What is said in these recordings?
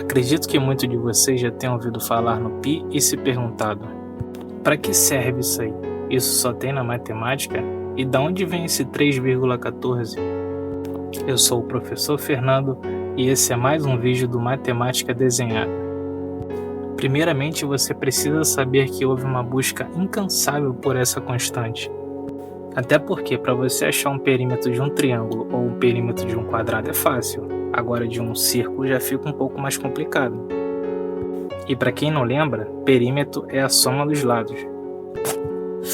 Acredito que muitos de vocês já tenham ouvido falar no pi e se perguntado: para que serve isso aí? Isso só tem na matemática? E da onde vem esse 3,14? Eu sou o professor Fernando e esse é mais um vídeo do Matemática Desenhada. Primeiramente, você precisa saber que houve uma busca incansável por essa constante. Até porque para você achar um perímetro de um triângulo ou um perímetro de um quadrado é fácil, agora de um círculo já fica um pouco mais complicado. E para quem não lembra, perímetro é a soma dos lados.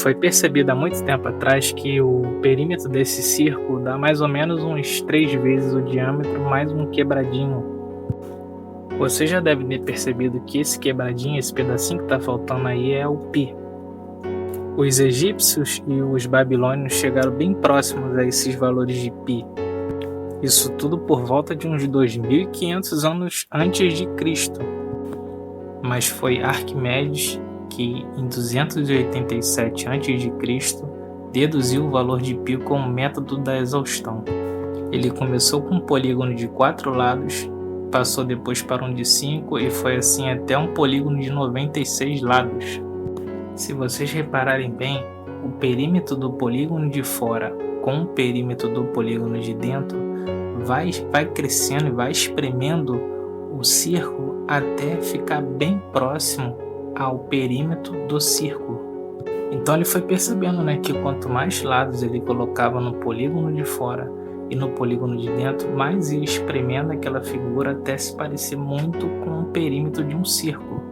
Foi percebido há muito tempo atrás que o perímetro desse círculo dá mais ou menos uns 3 vezes o diâmetro mais um quebradinho. Você já deve ter percebido que esse quebradinho, esse pedacinho que está faltando aí é o pi. Os egípcios e os babilônios chegaram bem próximos a esses valores de pi. Isso tudo por volta de uns 2.500 anos antes de Cristo. Mas foi Arquimedes que, em 287 a.C., deduziu o valor de π como método da exaustão. Ele começou com um polígono de 4 lados, passou depois para um de 5 e foi assim até um polígono de 96 lados. Se vocês repararem bem, o perímetro do polígono de fora com o perímetro do polígono de dentro vai crescendo e vai espremendo o círculo até ficar bem próximo ao perímetro do círculo. Então ele foi percebendo, que quanto mais lados ele colocava no polígono de fora e no polígono de dentro, mais ia espremendo aquela figura até se parecer muito com o perímetro de um círculo.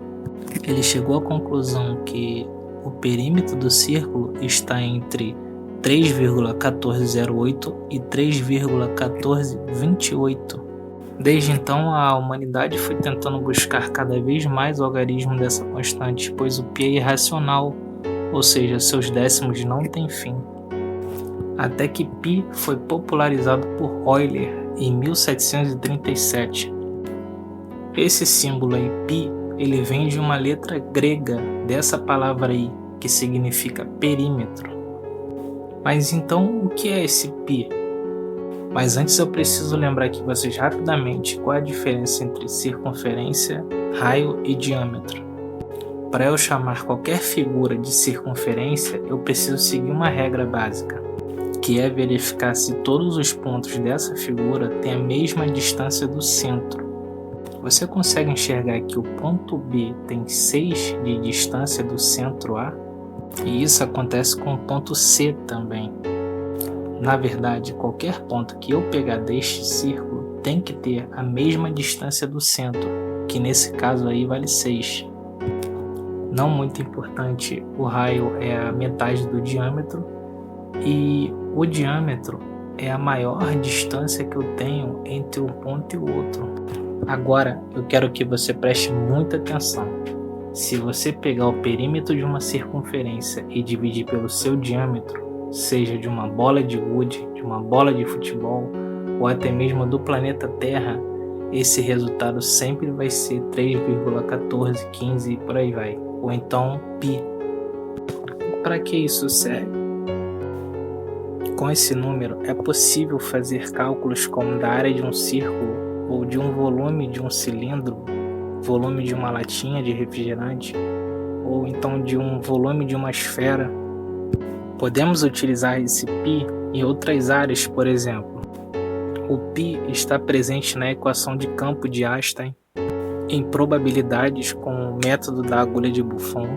Ele chegou à conclusão que o perímetro do círculo está entre 3,1408 e 3,1428. Desde então, a humanidade foi tentando buscar cada vez mais o algarismo dessa constante, pois o π é irracional, ou seja, seus décimos não têm fim. Até que π foi popularizado por Euler em 1737. Esse símbolo aí, π, ele vem de uma letra grega dessa palavra aí, que significa perímetro. Mas então, o que é esse π? Mas antes eu preciso lembrar aqui vocês rapidamente qual é a diferença entre circunferência, raio e diâmetro. Para eu chamar qualquer figura de circunferência, eu preciso seguir uma regra básica, que é verificar se todos os pontos dessa figura têm a mesma distância do centro. Você consegue enxergar que o ponto B tem 6 de distância do centro A? E isso acontece com o ponto C também. Na verdade, qualquer ponto que eu pegar deste círculo tem que ter a mesma distância do centro, que nesse caso aí vale 6. Não muito importante, o raio é a metade do diâmetro e o diâmetro é a maior distância que eu tenho entre um ponto e o outro. Agora, eu quero que você preste muita atenção. Se você pegar o perímetro de uma circunferência e dividir pelo seu diâmetro, seja de uma bola de gude, de uma bola de futebol ou até mesmo do planeta Terra, esse resultado sempre vai ser 3,1415 e por aí vai, ou então π. Para que isso serve? Com esse número é possível fazer cálculos como da área de um círculo ou de um volume de um cilindro, volume de uma latinha de refrigerante, ou então de um volume de uma esfera. Podemos utilizar esse π em outras áreas, por exemplo. O π está presente na equação de campo de Einstein, em probabilidades com o método da agulha de Buffon,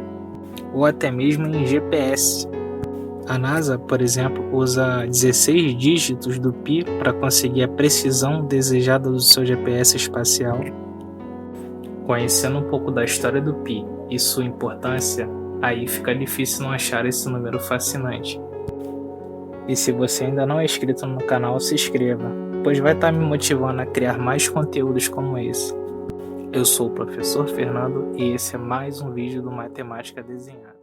ou até mesmo em GPS. A NASA, por exemplo, usa 16 dígitos do π para conseguir a precisão desejada do seu GPS espacial. Conhecendo um pouco da história do π e sua importância, aí fica difícil não achar esse número fascinante. E se você ainda não é inscrito no canal, se inscreva, pois vai estar me motivando a criar mais conteúdos como esse. Eu sou o professor Fernando e esse é mais um vídeo do Matemática Desenhada.